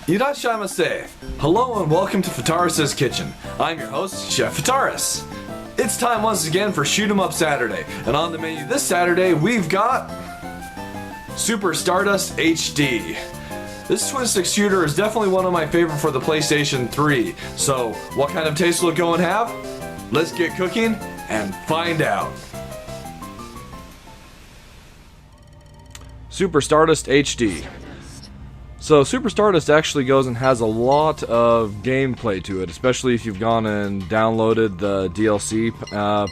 Irashaimase! Hello and welcome to Fitaurus Kitchen. I'm your host, Chef Fitaurus. It's time once again for Shoot 'em Up Saturday, and on the menu this Saturday we've got Super Stardust HD. This twin stick shooter is definitely one of my favorite for the PlayStation 3. So, what kind of taste will it go and have? Let's get cooking and find out. Super Stardust HD. So Super Stardust actually goes and has a lot of gameplay to it, especially if you've gone and downloaded the DLC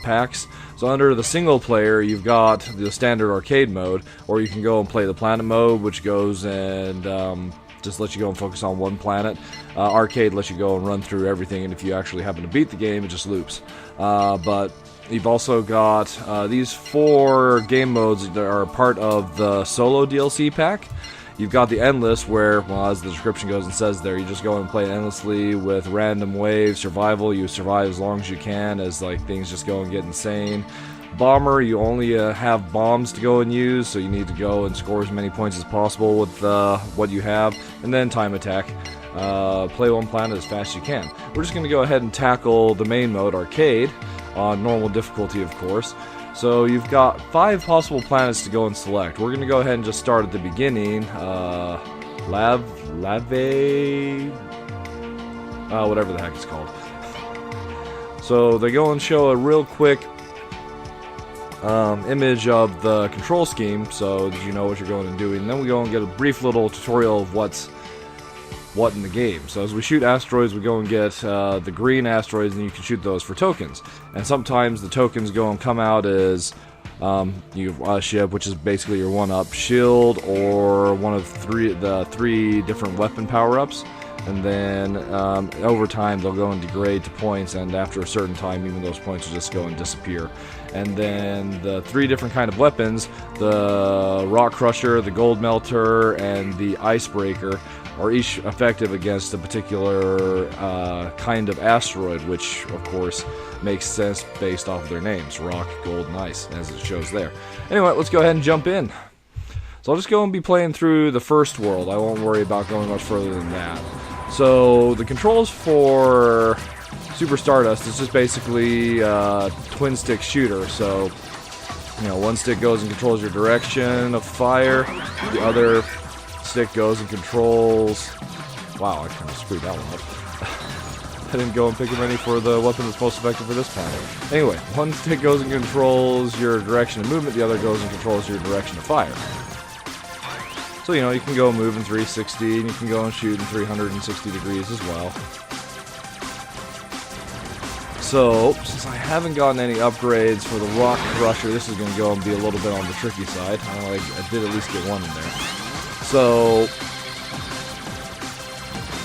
packs. So under the single player, you've got the standard arcade mode, or you can go and play the planet mode, which goes and just lets you go and focus on one planet. Arcade lets you go and run through everything, and if you actually happen to beat the game, it just loops. But you've also got these 4 game modes that are part of the solo DLC pack. You've got the Endless, where, well, as the description goes and says there, you just go and play endlessly with random waves. Survival, you survive as long as you can as like things just go and get insane. Bomber, you only have bombs to go and use, so you need to go and score as many points as possible with what you have. And then Time Attack, play one planet as fast as you can. We're just going to go ahead and tackle the main mode, Arcade, on normal difficulty, of course. So you've got 5 possible planets to go and select. We're going to go ahead and just start at the beginning. Whatever the heck it's called. So they go and show a real quick image of the control scheme, so that you know what you're going and doing. And then we go and get a brief little tutorial of what's what in the game. So as we shoot asteroids, we go and get the green asteroids, and you can shoot those for tokens. And sometimes the tokens go and come out as you have a ship, which is basically your 1-up, shield, or one of the three different weapon power-ups. And then over time they'll go and degrade to points, and after a certain time even those points will just go and disappear. And then the 3 different kind of weapons, the rock crusher, the gold melter, and the icebreaker, are each effective against a particular kind of asteroid, which of course makes sense based off of their names, rock, gold, and ice, as it shows there. Anyway, let's go ahead and jump in. So I'll just go and be playing through the first world. I won't worry about going much further than that. So the controls for Super Stardust is just basically a twin stick shooter. So, you know, one stick goes and controls your direction of fire, the other stick goes and controls... Wow, I kind of screwed that one up. I didn't go and pick up any for the weapon that's most effective for this planet. Anyway, one stick goes and controls your direction of movement, the other goes and controls your direction of fire. So, you know, you can go move in 360, and you can go and shoot in 360 degrees as well. So, since I haven't gotten any upgrades for the Rock Crusher, this is going to go and be a little bit on the tricky side. I don't know, I did at least get one in there. So,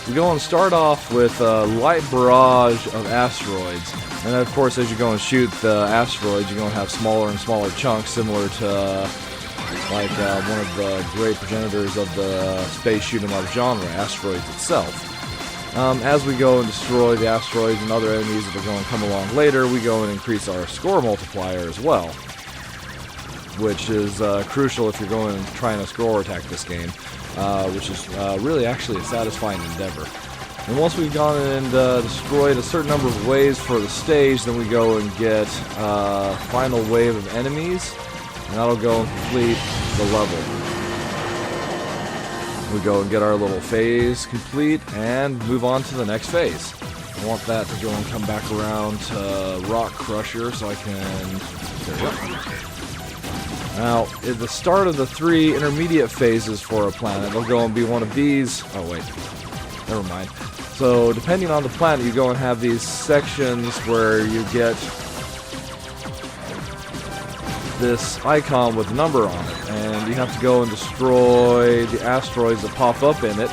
we go and start off with a light barrage of asteroids. And then, of course, as you go and shoot the asteroids, you're going to have smaller and smaller chunks, similar to like one of the great progenitors of the space shoot-'em-up genre, asteroids itself. As we go and destroy the asteroids and other enemies that are going to come along later, we go and increase our score multiplier as well, which is crucial if you're going and trying to score attack this game, which is really actually a satisfying endeavor. And once we've gone and destroyed a certain number of waves for the stage, then we go and get a final wave of enemies, and that'll go and complete the level. We go and get our little phase complete and move on to the next phase. I want that to go and come back around to Rock Crusher so I can... There we go. Now, at the start of the 3 intermediate phases for a planet, they'll go and be one of these... Oh, wait. Never mind. So, depending on the planet, you go and have these sections where you get this icon with a number on it, and you have to go and destroy the asteroids that pop up in it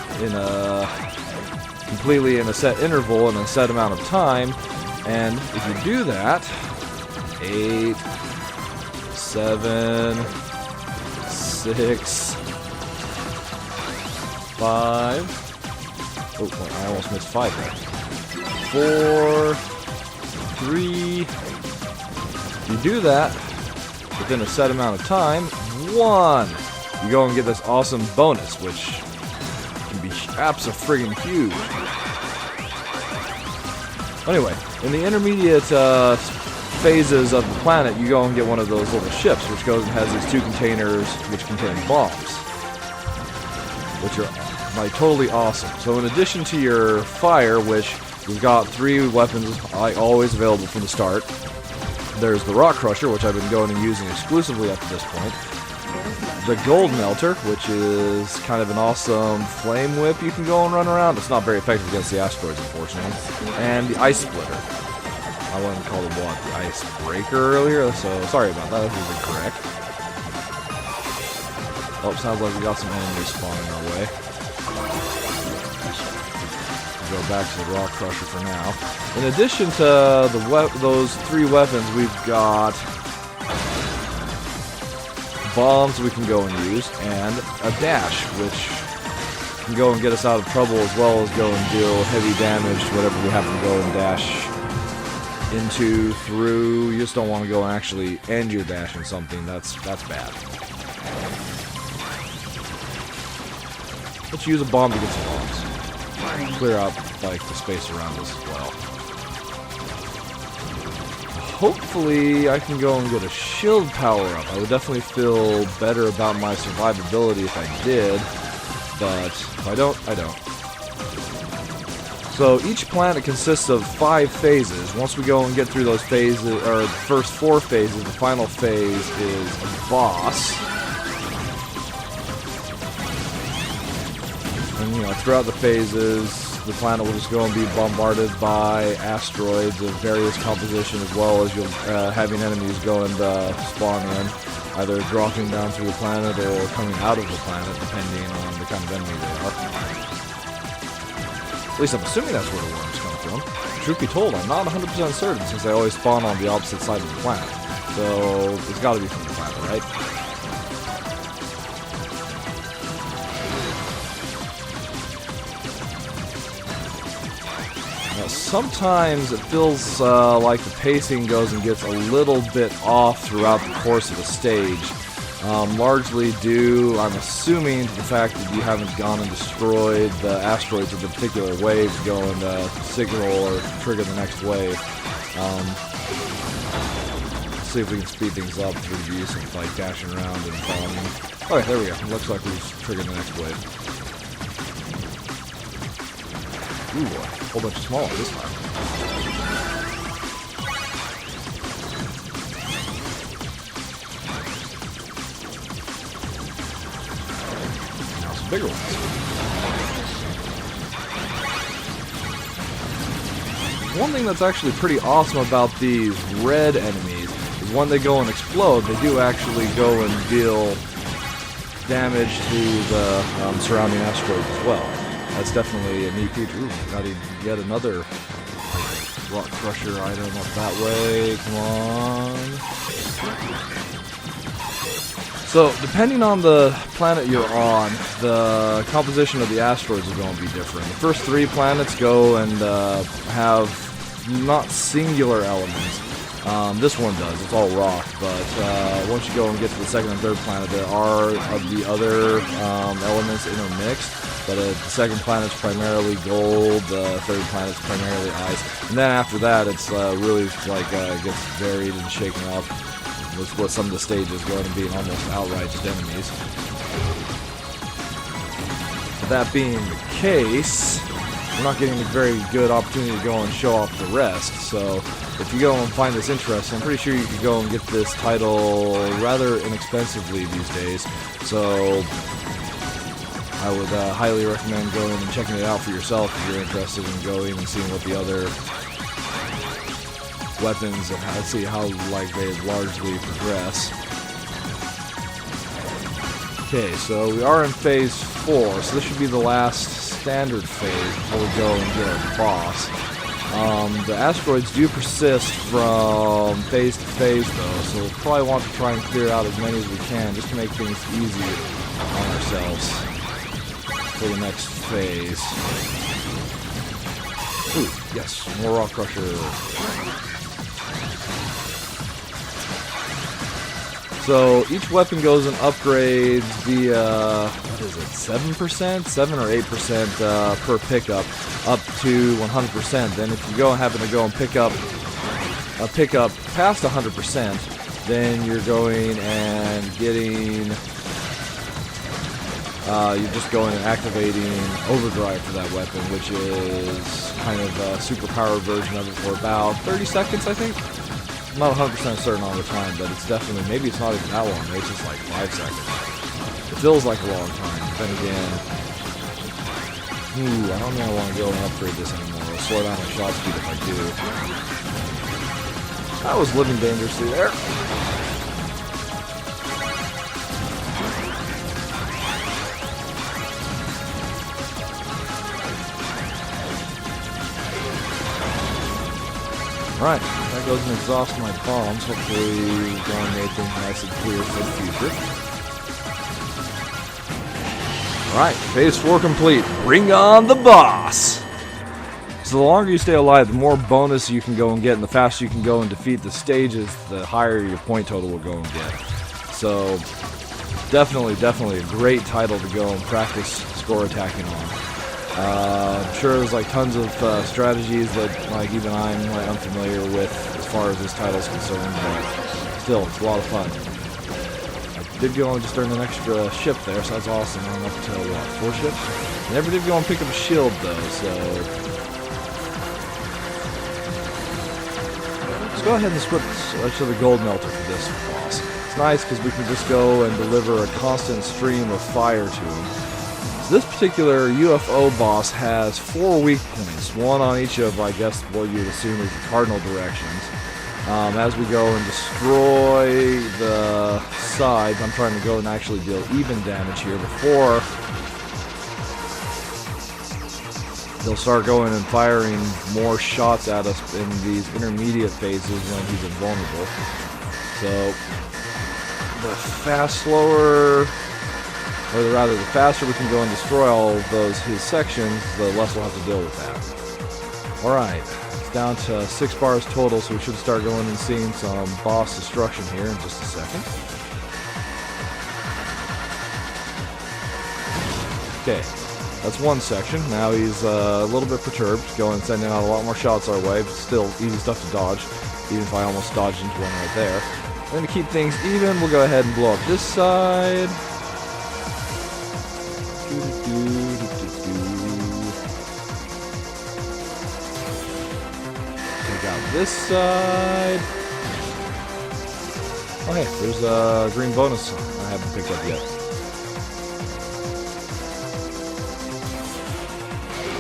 completely in a set interval and a set amount of time. And if you do that, 8, 7, 6, 5. Oh, I almost missed 5 there. 4, 3. If you do that within a set amount of time, 1. You go and get this awesome bonus, which can be abso-friggin-huge. Anyway, in the intermediate phases of the planet, you go and get one of those little ships, which goes and has these 2 containers which contain bombs, which are like totally awesome. So in addition to your fire, which we've got 3 weapons always available from the start, there's the rock crusher, which I've been going and using exclusively up to this point, the gold melter, which is kind of an awesome flame whip you can go and run around. It's not very effective against the asteroids, unfortunately, and the ice splitter. I wanted to call it what? The ice breaker earlier, so sorry about that. That was incorrect. Oh, sounds like we got some enemies spawning our way. We'll go back to the rock crusher for now. In addition to those 3 weapons, we've got bombs we can go and use, and a dash, which can go and get us out of trouble, as well as go and deal heavy damage to whatever we happen to go and dash into, through. You just don't want to go and actually end your dash in something. That's bad. Let's use a bomb to get some bombs. Clear out like the space around us as well. Hopefully I can go and get a shield power up. I would definitely feel better about my survivability if I did, but if I don't, I don't. So each planet consists of 5 phases. Once we go and get through those phases, or the first 4 phases, the final phase is a boss. And, you know, throughout the phases, the planet will just go and be bombarded by asteroids of various composition, as well as you'll having enemies go and spawn in, either dropping down through the planet or coming out of the planet, depending on the kind of enemy they are. At least I'm assuming that's where the worms come from. Truth be told, I'm not 100% certain, since they always spawn on the opposite side of the planet. So it's got to be from the planet, right? Sometimes it feels like the pacing goes and gets a little bit off throughout the course of the stage. Largely due, I'm assuming, to the fact that you haven't gone and destroyed the asteroids of the particular wave to go and signal or trigger the next wave. Let's see if we can speed things up through the use of like dashing around and bombing. Alright, there we go. It looks like we've triggered the next wave. Ooh, a whole bunch of smaller this time. Now some bigger ones. One thing that's actually pretty awesome about these red enemies is when they go and explode, they do actually go and deal damage to the surrounding asteroids as well. That's definitely a neat feature. Ooh, got yet another rock crusher item up that way. Come on. So, depending on the planet you're on, the composition of the asteroids is going to be different. The first 3 planets go and have not singular elements. This one does. It's all rock, but once you go and get to the second and third planet, there are the other elements intermixed. But the second planet's primarily gold, the third planet's primarily ice, and then after that, it's really like gets varied and shaken up with some of the stages going and being almost outright just enemies. But that being the case, we're not getting a very good opportunity to go and show off the rest. So if you go and find this interesting, I'm pretty sure you could go and get this title rather inexpensively these days. So I would highly recommend going and checking it out for yourself if you're interested in going and seeing what the other weapons and see how like they largely progress. Okay, so we are in phase 4, so this should be the last standard phase before we go and get our boss. The asteroids do persist from phase to phase though, so we'll probably want to try and clear out as many as we can just to make things easier on ourselves for the next phase. Ooh, yes, more rock crusher. So each weapon goes and upgrades via, what is it, 7%? 7 or 8% per pickup up to 100%. Then if you happen to go and pick up past 100%, then you're going and getting, you're just going and activating overdrive for that weapon, which is kind of a super powered version of it for about 30 seconds, I think. I'm not 100% certain all the time, but it's definitely, maybe it's not even that long, maybe it's just like 5 seconds. It feels like a long time, but then again, I don't think I want to go and upgrade this anymore. I'll slow down my shot speed if I do. I was living dangerously there. Alright, that goes and exhausts my bombs. Hopefully we're going to make things nice and clear for the future. Alright, phase 4 complete. Bring on the boss! So the longer you stay alive, the more bonus you can go and get, and the faster you can go and defeat the stages, the higher your point total will go and get. So, definitely a great title to go and practice score attacking on. I'm sure there's like tons of strategies that like even I'm like unfamiliar with as far as this title is concerned, but still, it's a lot of fun. I did go and just earn an extra ship there, so that's awesome. I'm up to what, 4 ships? Never did go and pick up a shield though, so let's go ahead and switch to the gold melter for this boss. It's nice because we can just go and deliver a constant stream of fire to him. This particular UFO boss has 4 weak points, one on each of, I guess, what you'd assume is the cardinal directions. As we go and destroy the sides, I'm trying to go and actually deal even damage here before they'll start going and firing more shots at us in these intermediate phases when he's invulnerable. So, the faster we can go and destroy all of his sections, the less we'll have to deal with that. Alright, it's down to 6 bars total, so we should start going and seeing some boss destruction here in just a second. Okay, that's one section. Now he's a little bit perturbed, going and sending out a lot more shots our way, but still easy stuff to dodge, even if I almost dodged into one right there. And to keep things even, we'll go ahead and blow up this side. Take out this side. Oh hey, there's a green bonus I haven't picked up yet.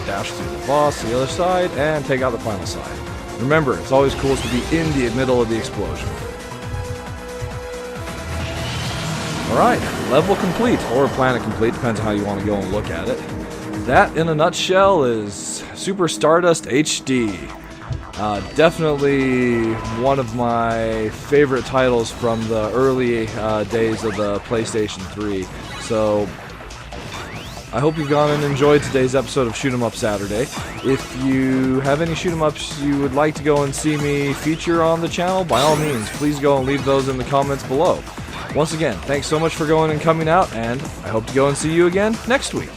Dash through the boss to the other side and take out the final side. Remember, it's always coolest to be in the middle of the explosion. Alright, level complete, or planet complete, depends on how you want to go and look at it. That, in a nutshell, is Super Stardust HD. Definitely one of my favorite titles from the early days of the PlayStation 3. So, I hope you've gone and enjoyed today's episode of Shoot 'em Up Saturday. If you have any shoot 'em ups you would like to go and see me feature on the channel, by all means, please go and leave those in the comments below. Once again, thanks so much for going and coming out, and I hope to go and see you again next week.